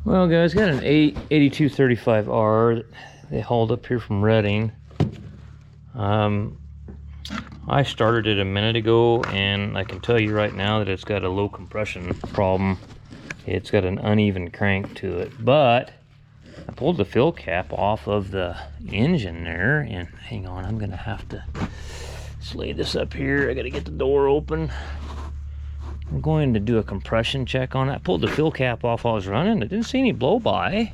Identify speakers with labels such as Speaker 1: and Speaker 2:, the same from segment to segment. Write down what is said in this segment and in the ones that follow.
Speaker 1: Well, guys, got an 8235R that they hauled up here from Reading. I started it a minute ago, and I can tell you right now that it's got a low compression problem. It's got an uneven crank to it, but I pulled the fill cap off of the engine there, and hang on, I'm gonna have to slay this up here. I gotta get the door open. I'm going to do a compression check on it. I pulled the fill cap off while I was running. I didn't see any blow by.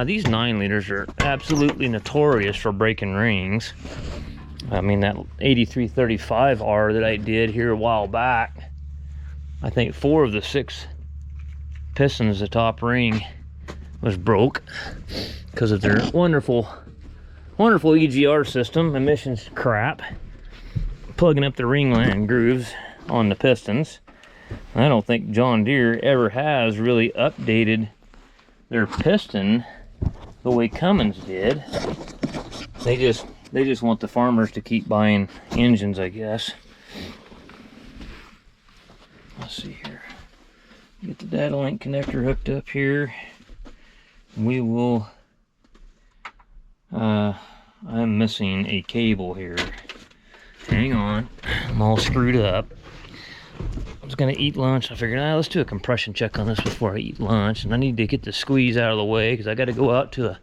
Speaker 1: These 9 liters are absolutely notorious for breaking rings. I mean, that 8335R that I did here a while back, I think 4 of the 6 pistons, the top ring, was broke because of their wonderful EGR system. Emissions crap, plugging up the ring line grooves on the pistons. I don't think John Deere ever has really updated their piston the way Cummins did. They just want the farmers to keep buying engines, I guess. Let's see here. Get the data link connector hooked up here. We will I'm missing a cable here. Hang on, I'm all screwed up. I was gonna eat lunch. I figured, let's do a compression check on this before I eat lunch, and I need to get the squeeze out of the way because I got to go out to a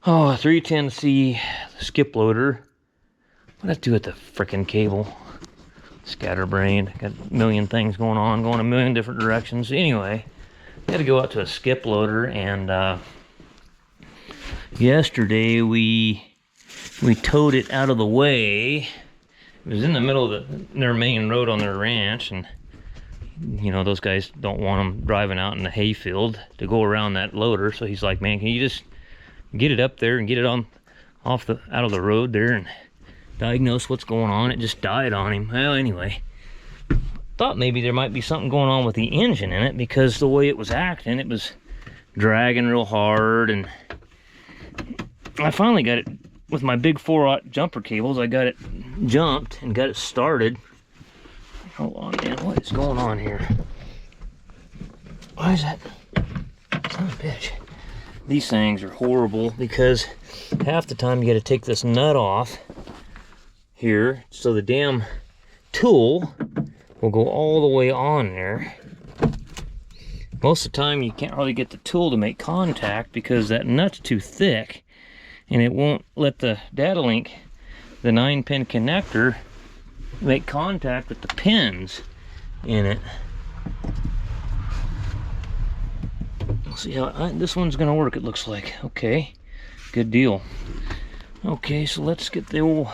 Speaker 1: 310C skip loader. What I do with the frickin' cable? Scatterbrained. Got a million things going on, going a million different directions. Anyway, I got to go out to a skip loader, and yesterday we towed it out of the way. It was in the middle of their main road on their ranch, and you know, those guys don't want them driving out in the hayfield to go around that loader. So he's like, man, can you just get it up there and get it out of the road there and diagnose what's going on? It just died on him. Well, anyway, thought maybe there might be something going on with the engine in it, because the way it was acting, it was dragging real hard. And I finally got it with my big 4-aught jumper cables. I got it jumped and got it started. Hold on, man, what is going on here? Why is that? Son of a bitch. These things are horrible, because half the time you got to take this nut off here so the damn tool will go all the way on there. Most of the time you can't really get the tool to make contact because that nut's too thick, and it won't let the data link, the 9-pin connector, make contact with the pins in it. We'll see how this one's gonna work, it looks like. Okay, good deal. Okay, so let's get the old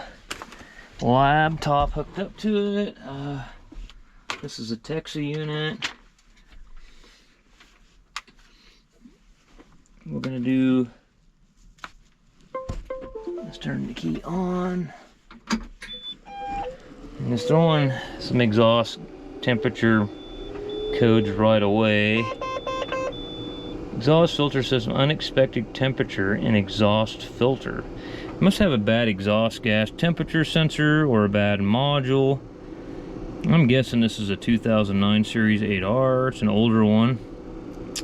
Speaker 1: laptop hooked up to it. This is a Texa unit. We're gonna do, let's turn the key on. And it's throwing some exhaust temperature codes right away. Exhaust filter system, unexpected temperature in exhaust filter. It must have a bad exhaust gas temperature sensor or a bad module. I'm guessing this is a 2009 Series 8R. It's an older one.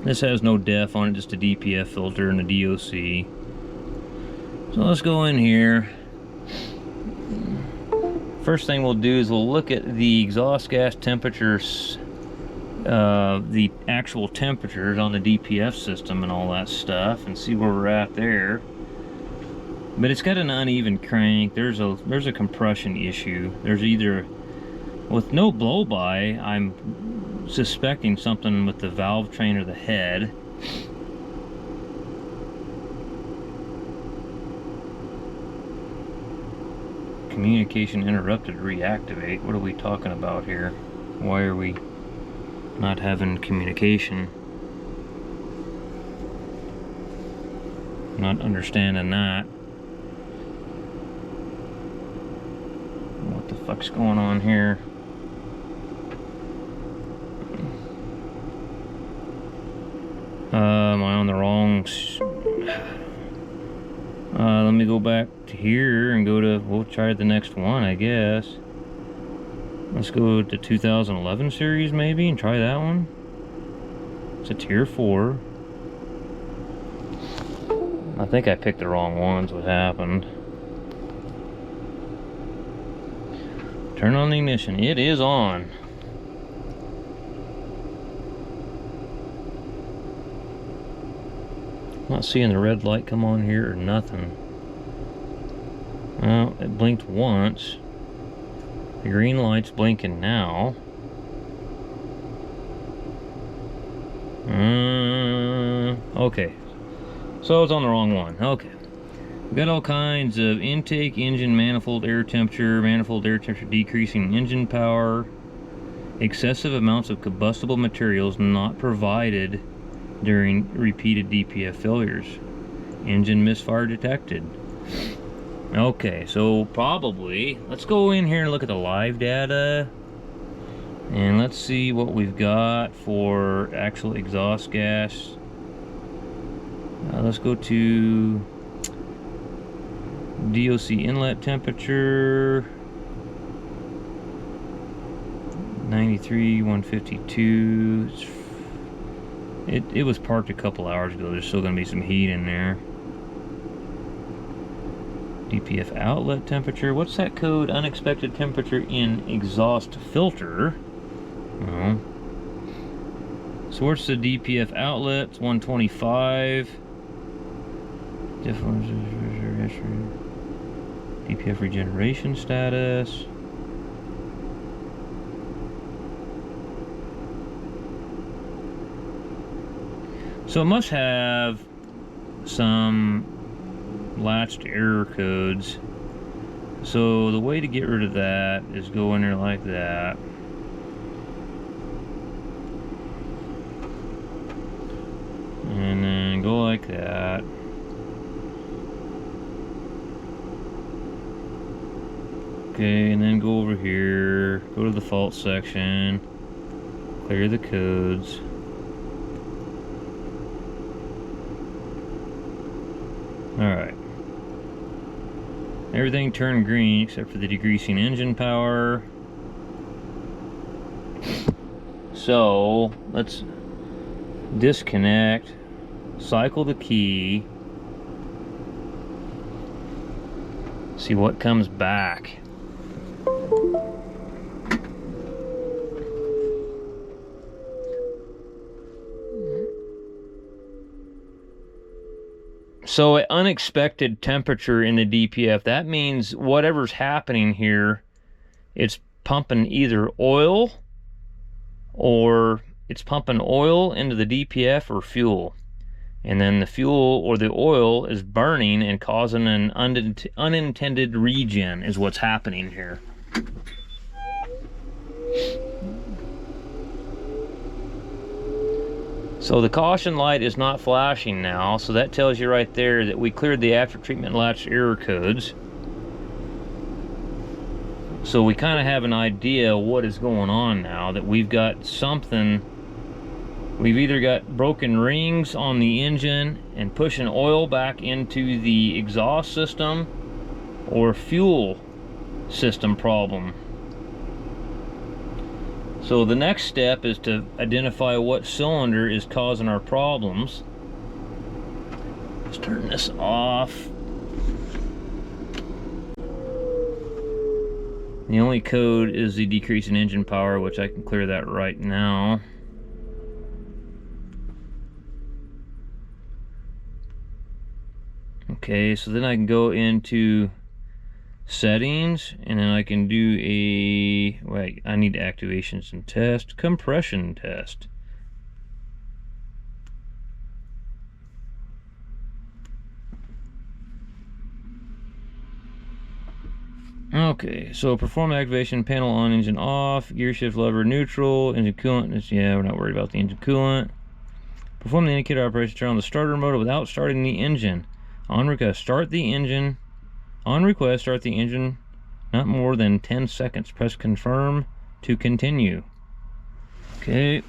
Speaker 1: This has no def on it, just a DPF filter and a DOC. So let's go in here. First thing we'll do is we'll look at the exhaust gas temperatures, the actual temperatures on the DPF system and all that stuff, and see where we're at there. But it's got an uneven crank. There's a compression issue. There's either, with no blow by, I'm suspecting something with the valve train or the head. Communication interrupted, reactivate. What are we talking about here? Why are we not having communication? Not understanding that. What the fuck's going on here? Am I on the wrong? Let me go back to here and go to, we'll try the next one, I guess. Let's go to 2011 series maybe and try that one. It's a tier 4. I think I picked the wrong ones, what happened. Turn on the ignition. It is on. Not seeing the red light come on here or nothing. Well, it blinked once. The green light's blinking now. Okay. So it's on the wrong one. Okay. We've got all kinds of intake, engine, manifold, air temperature decreasing engine power, excessive amounts of combustible materials not provided during repeated DPF failures, engine misfire detected. Okay, so probably, let's go in here and look at the live data, and let's see what we've got for actual exhaust gas. Let's go to DOC inlet temperature, 93, 152. It was parked a couple hours ago. There's still going to be some heat in there. DPF outlet temperature. What's that code? Unexpected temperature in exhaust filter. Oh. So what's the DPF outlet? It's 125. DPF regeneration status. So it must have some latched error codes. So the way to get rid of that is go in there like that. And then go like that. Okay, and then go over here, go to the fault section, clear the codes. Alright. Everything turned green except for the degreasing engine power. So, let's disconnect, cycle the key, see what comes back. So an unexpected temperature in the DPF, that means whatever's happening here, it's pumping either oil, or it's pumping oil into the DPF or fuel. And then the fuel or the oil is burning and causing an unintended regen is what's happening here. So the caution light is not flashing now, so that tells you right there that we cleared the after treatment latch error codes. So we kind of have an idea what is going on now, that we've got something. We've either got broken rings on the engine and pushing oil back into the exhaust system, or fuel system problem. So the next step is to identify what cylinder is causing our problems. Let's turn this off. The only code is the decrease in engine power, which I can clear that right now. Okay, so then I can go into settings, and then I can do a, wait, I need activations and test, compression test. Okay, so perform activation, panel on, engine off, gear shift lever neutral, engine coolant, yeah, we're not worried about the engine coolant. Perform the indicator operation, turn on the starter motor without starting the engine. On request, start the engine. On request, start the engine not more than 10 seconds. Press confirm to continue. Okay.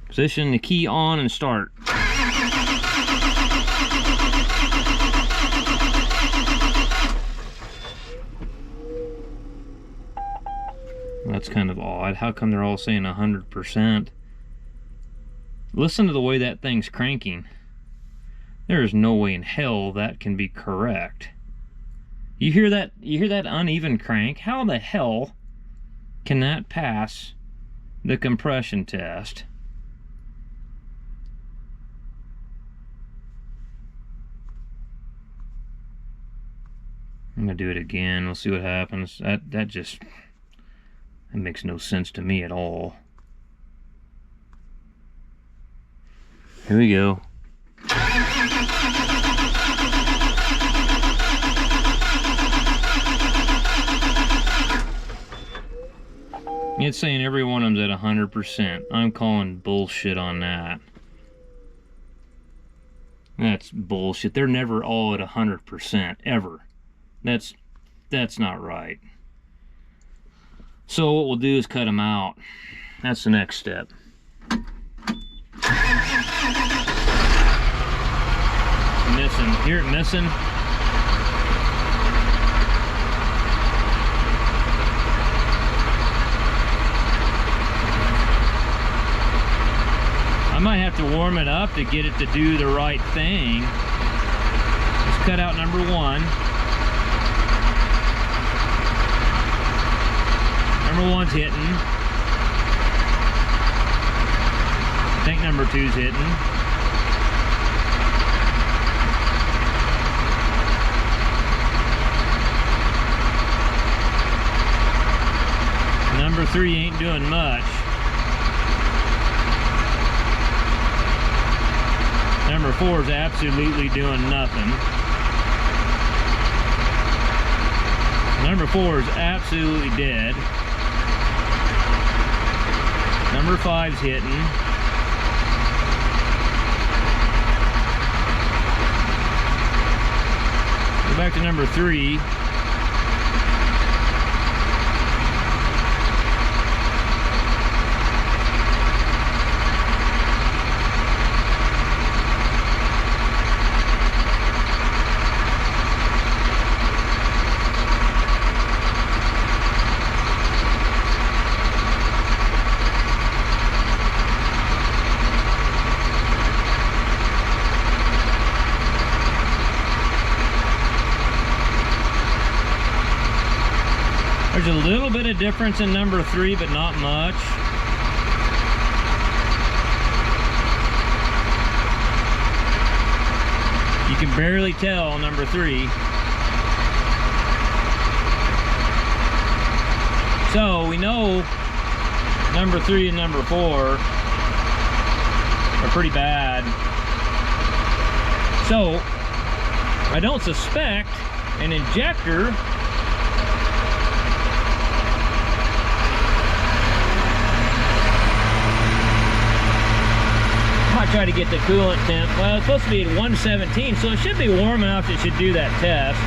Speaker 1: Position the key on and start. that's kind of odd. How come they're all saying 100%? Listen to the way that thing's cranking. There is no way in hell that can be correct. You hear that? You hear that uneven crank? How the hell can that pass the compression test? I'm gonna do it again. We'll see what happens. That makes no sense to me at all. Here we go. It's saying every one of them's at 100%. I'm calling bullshit on that. That's bullshit. They're never all at 100%, ever. That's not right. So what we'll do is cut them out. That's the next step. Missing. Hear it missing? I might have to warm it up to get it to do the right thing. Let's cut out number 1. Number 1's hitting. I think number 2's hitting. Number 3 ain't doing much. Number 4 is absolutely doing nothing. Number 4 is absolutely dead. Number 5's hitting. Go back to number 3. There's a little bit of difference in number 3, but not much. You can barely tell number 3. So we know number 3 and number 4 are pretty bad. So I don't suspect an injector try to get the coolant temp. Well, it's supposed to be at 117, so it should be warm enough it should do that test.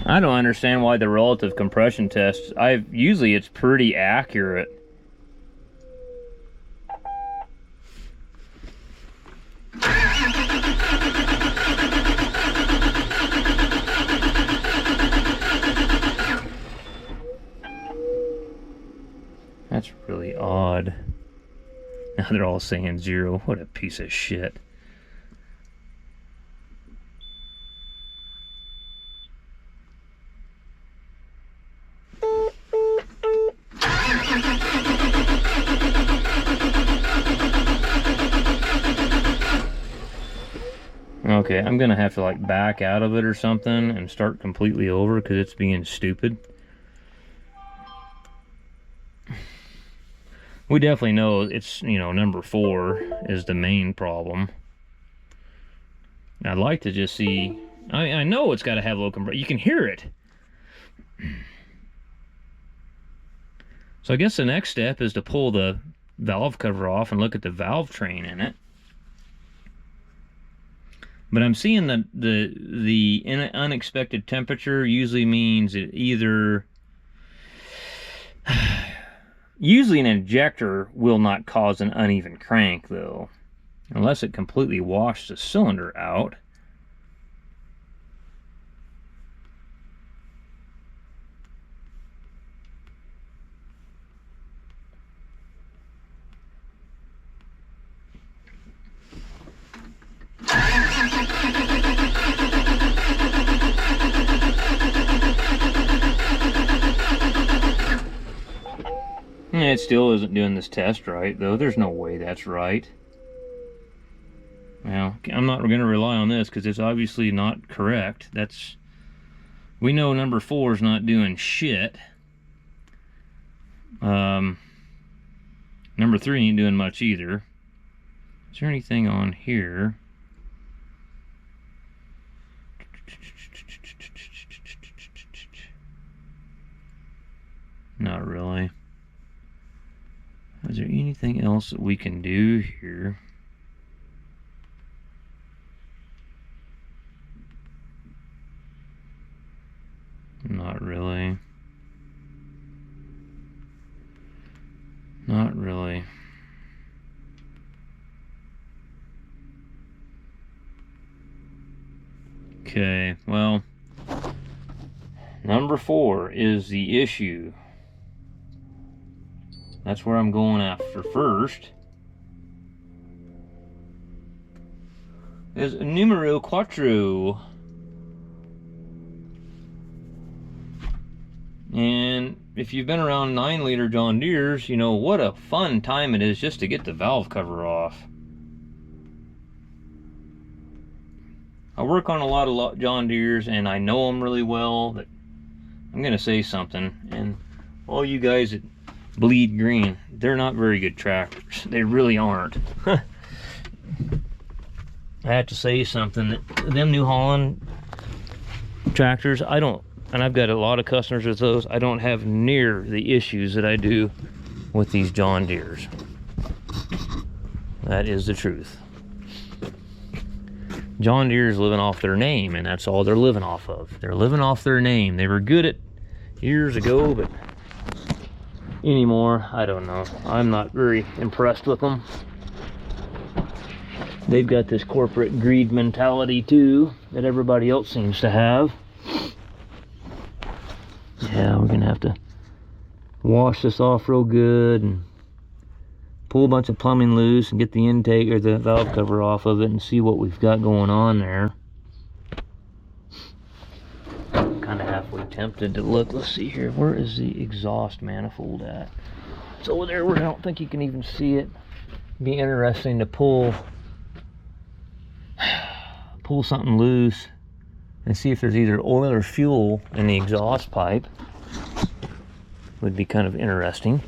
Speaker 1: I don't understand why the relative compression test, usually it's pretty accurate. That's really odd. Now they're all saying 0. What a piece of shit. Okay, I'm gonna have to like back out of it or something and start completely over because it's being stupid. We definitely know it's, you know, number 4 is the main problem. I'd like to just see, I know it's got to have low compression. You can hear it. So I guess the next step is to pull the valve cover off and look at the valve train in it. But I'm seeing that the unexpected temperature usually means it either... Usually an injector will not cause an uneven crank, though. unless it completely washed the cylinder out. It still isn't doing this test right, though. There's no way that's right. Well, I'm not going to rely on this because it's obviously not correct. We know number 4 is not doing shit. Number 3 ain't doing much either. Is there anything on here? Not really. Is there anything else that we can do here? Not really. Not really. Okay, well, number 4 is the issue. That's where I'm going after first. Is numero 4. And if you've been around 9-liter John Deeres, you know what a fun time it is just to get the valve cover off. I work on a lot of John Deeres and I know them really well, but I'm gonna say something, and all you guys that bleed green, they're not very good tractors. They really aren't. I have to say something, that them New Holland tractors, and I've got a lot of customers with those, I don't have near the issues that I do with these John Deeres. That is the truth. John Deere's living off their name, and that's all they're living off of. They're living off their name. They were good at years ago, but anymore, I don't know. I'm not very impressed with them. They've got this corporate greed mentality too that everybody else seems to have. Yeah, we're gonna have to wash this off real good and pull a bunch of plumbing loose and get the intake or the valve cover off of it and see what we've got going on there. I'm kind of halfway tempted to look. Let's see here. Where is the exhaust manifold at? It's over there where I don't think you can even see it. It'd be interesting to pull something loose and see if there's either oil or fuel in the exhaust pipe. Would be kind of interesting.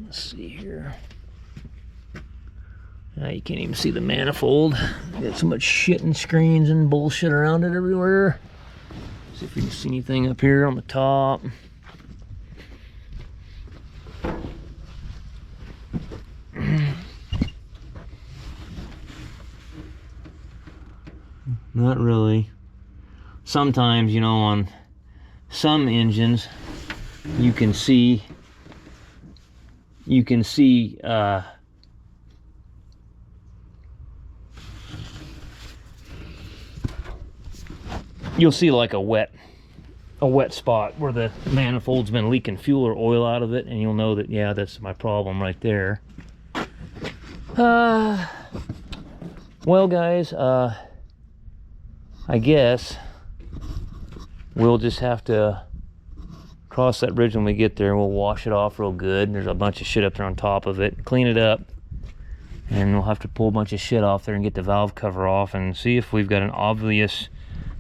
Speaker 1: Let's see here. Now you can't even see the manifold. Got so much shit and screens and bullshit around it everywhere. See if we can see anything up here on the top. Not really. Sometimes, you know, on some engines, you can see you'll see like a wet spot where the manifold's been leaking fuel or oil out of it, and you'll know that, yeah, that's my problem right there. Well, guys, I guess we'll just have to cross that bridge when we get there. We'll wash it off real good. There's a bunch of shit up there on top of it. Clean it up, and we'll have to pull a bunch of shit off there and get the valve cover off and see if we've got an obvious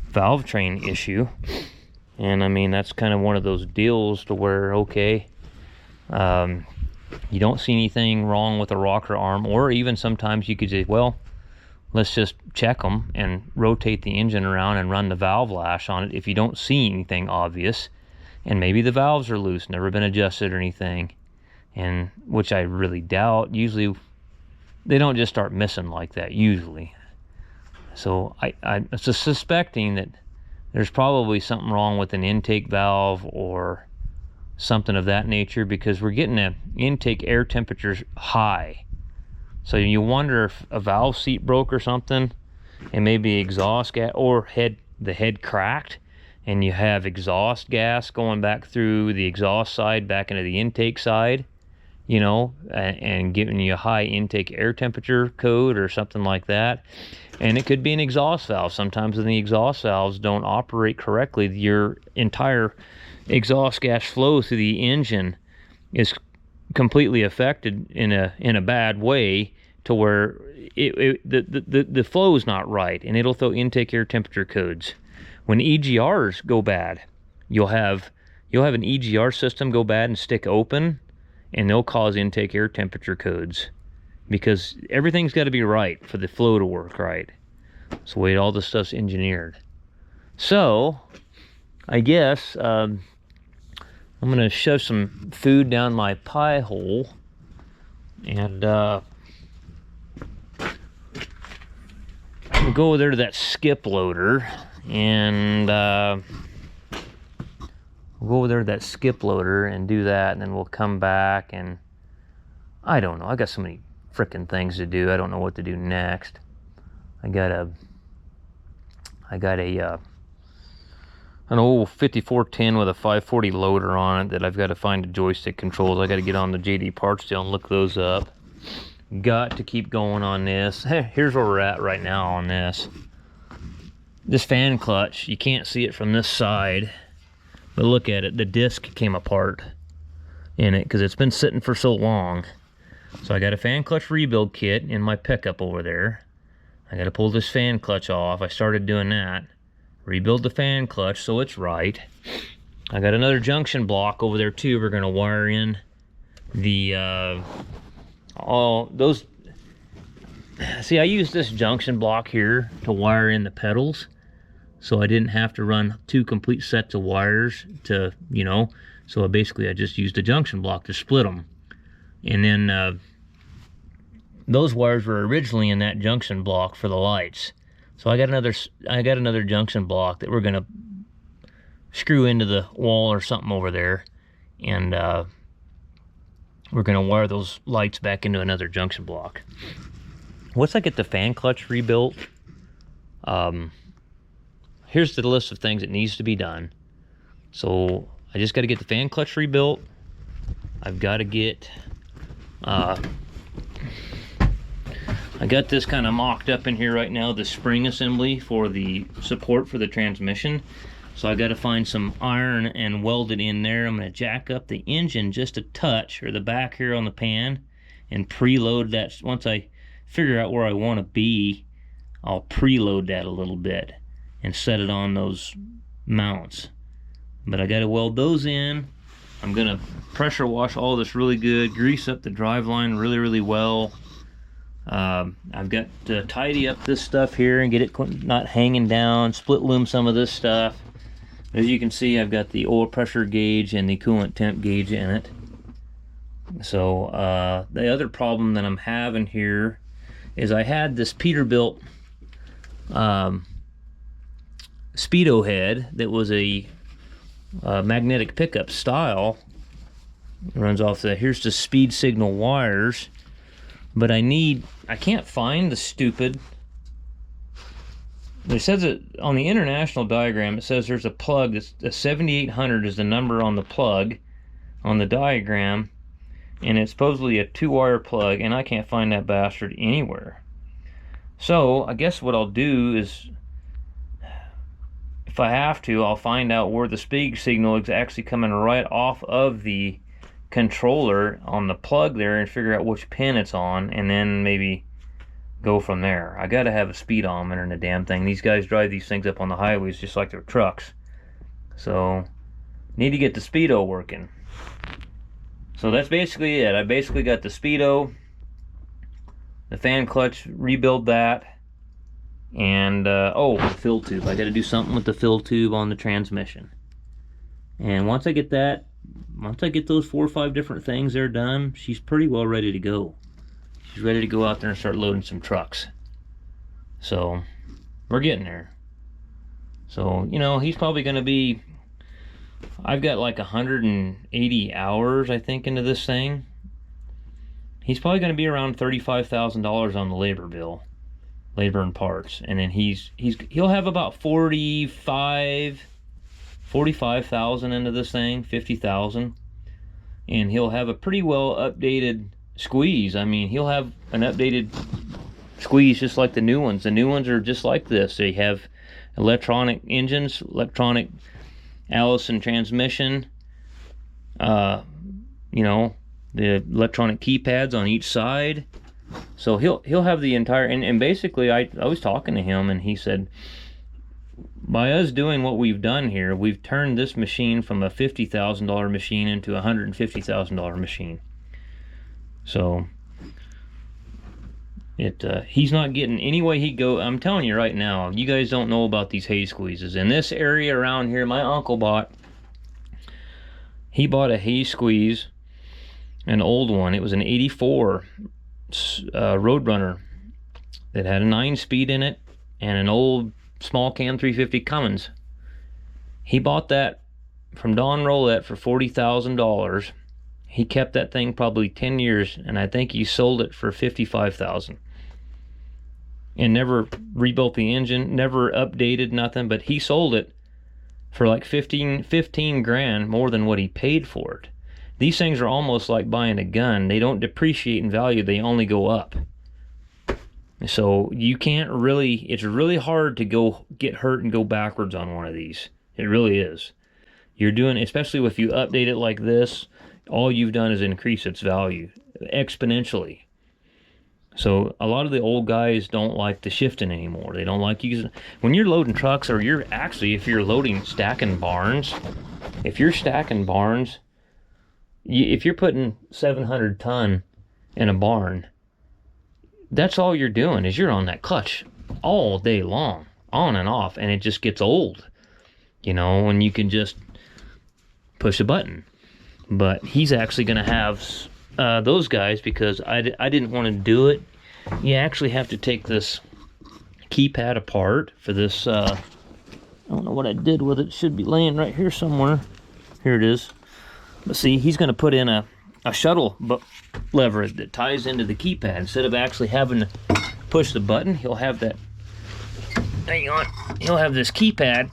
Speaker 1: valve train issue. And I mean, that's kind of one of those deals to where, okay, you don't see anything wrong with the rocker arm, or even sometimes you could say, well, let's just check them and rotate the engine around and run the valve lash on it if you don't see anything obvious. And maybe the valves are loose, never been adjusted or anything, and which I really doubt. Usually they don't just start missing like that usually. So I'm suspecting that there's probably something wrong with an intake valve or something of that nature, because we're getting an intake air temperature high. So you wonder if a valve seat broke or something, and maybe exhaust gas, or the head cracked, and you have exhaust gas going back through the exhaust side back into the intake side, you know, and giving you a high intake air temperature code or something like that. And it could be an exhaust valve. Sometimes when the exhaust valves don't operate correctly, your entire exhaust gas flow through the engine is completely affected in a bad way, to where the flow is not right, and it'll throw intake air temperature codes. When EGRs go bad, you'll have an EGR system go bad and stick open, and they'll cause intake air temperature codes, because everything's got to be right for the flow to work right. It's the way all this stuff's engineered. So I guess I'm gonna shove some food down my pie hole, and we'll go over there to that skip loader, and we'll go over there to that skip loader and do that, and then we'll come back, and I don't know, I got so many frickin' things to do. I don't know what to do next. I got an old 5410 with a 540 loader on it that I've got to find the joystick controls. I got to get on the JD Parts deal and look those up. Got to keep going on this. Here's where we're at right now on this. This fan clutch, you can't see it from this side, but look at it. The disc came apart in it because it's been sitting for so long. So I got a fan clutch rebuild kit in my pickup over there. I got to pull this fan clutch off. I started doing that. Rebuild the fan clutch so it's right. I got another junction block over there too. We're going to wire in the all those. See, I used this junction block here to wire in the pedals, so I didn't have to run two complete sets of wires to, you know, so I just used a junction block to split them. And then those wires were originally in that junction block for the lights. So I got another junction block that we're gonna screw into the wall or something over there, and we're gonna wire those lights back into another junction block. Once I get the fan clutch rebuilt, here's the list of things that needs to be done. So I just got to get the fan clutch rebuilt. I've got to get I got this kind of mocked up in here right now, the spring assembly for the support for the transmission. So I got to find some iron and weld it in there. I'm going to jack up the engine just a touch, or the back here on the pan, and preload that. Once I figure out where I want to be, I'll preload that a little bit and set it on those mounts. But I got to weld those in. I'm going to pressure wash all this really good, grease up the driveline really, really well. I've got to tidy up this stuff here and get it not hanging down, split loom some of this stuff. As you can see, I've got the oil pressure gauge and the coolant temp gauge in it. So the other problem that I'm having here is I had this Peterbilt speedo head that was a magnetic pickup style. It runs off here's the speed signal wires. But I can't find the stupid. It says that on the international diagram, it says there's a plug that's a 7800 is the number on the plug on the diagram, and it's supposedly a 2-wire plug, and I can't find that bastard anywhere. So I guess what I'll do is, if I have to, I'll find out where the speed signal is actually coming right off of the controller on the plug there and figure out which pin it's on, and then maybe go from there. I gotta have a speedometer in the damn thing. These guys drive these things up on the highways just like they're trucks, so need to get the speedo working. So that's basically it. I basically got the speedo, the fan clutch, rebuild that, and oh, the fill tube. I gotta do something with the fill tube on the transmission. And once I get those 4 or 5 different things there done, she's pretty well ready to go. She's ready to go out there and start loading some trucks. So we're getting there. So, you know, he's probably going to be I've got like 180 hours, I think, into this thing. He's probably going to be around $35,000 on the labor bill, labor and parts, and then he'll have about 45,000 into this thing, 50,000, and he'll have a pretty well updated squeeze. I mean, he'll have an updated squeeze just like the new ones. The new ones are just like this. They have electronic engines, electronic Allison transmission, you know, the electronic keypads on each side. So he'll have the entire, and basically I was talking to him, and he said, by us doing what we've done here, we've turned this machine from a $50,000 machine into a $150,000 machine. So he's not getting any way he go. I'm telling you right now, you guys don't know about these hay squeezes. In this area around here, my uncle bought a hay squeeze, an old one. It was an 84 Roadrunner that had a 9-speed in it and an old small cam 350 Cummins. He bought that from Don Roulette for $40,000. He kept that thing probably 10 years, and I think he sold it for $55,000. And never rebuilt the engine, never updated nothing, but he sold it for like 15 grand more than what he paid for it. These things are almost like buying a gun. They don't depreciate in value, they only go up. So you can't really, it's really hard to go get hurt and go backwards on one of these. It really is. You're doing, especially if you update it like this, all you've done is increase its value exponentially. So a lot of the old guys don't like the shifting anymore. They don't like using, when you're loading trucks, or you're actually, if you're stacking barns, if you're putting 700 ton in a barn, that's all you're doing is you're on that clutch all day long, on and off, and it just gets old, you know, and you can just push a button. But he's actually going to have those guys, because I didn't want to do it. You actually have to take this keypad apart for this. I don't know what I did with it. It should be laying right here somewhere. Here it is. But see, he's going to put in a shuttle lever that ties into the keypad. Instead of actually having to push the button, he'll have that, hang on, he'll have this keypad,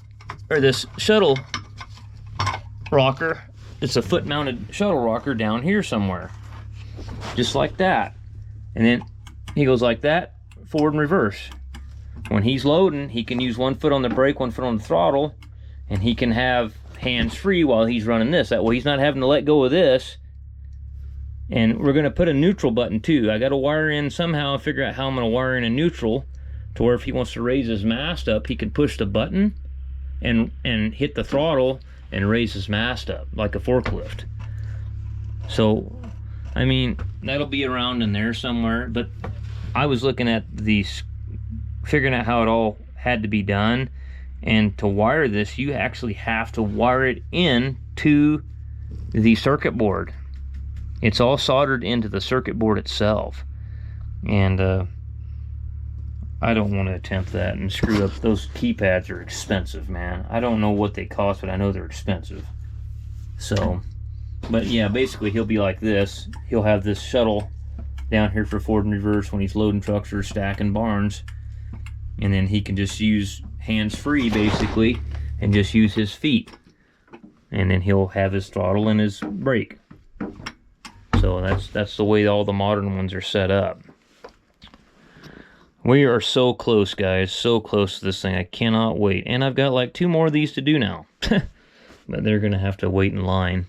Speaker 1: or this shuttle rocker. It's a foot-mounted shuttle rocker down here somewhere. Just like that. And then he goes like that, forward and reverse. When he's loading, he can use one foot on the brake, one foot on the throttle, and he can have hands-free while he's running this. That way he's not having to let go of this. And we're going to put a neutral button too. I got to wire in somehow, figure out how I'm going to wire in a neutral, to where if he wants to raise his mast up, he can push the button and hit the throttle and raise his mast up like a forklift. So, I mean, that'll be around in there somewhere. But I was looking at these, figuring out how it all had to be done. And to wire this, you actually have to wire it in to the circuit board. It's all soldered into the circuit board itself. And I don't want to attempt that and screw up. Those keypads are expensive, man. I don't know what they cost, but I know they're expensive. So, but yeah, basically he'll be like this. He'll have this shuttle down here for forward and reverse when he's loading trucks or stacking barns. And then he can just use hands-free, basically, and just use his feet. And then he'll have his throttle and his brake. So that's the way all the modern ones are set up. We are so close, guys, so close to this thing. I cannot wait. And I've got like 2 more of these to do now. But they're going to have to wait in line.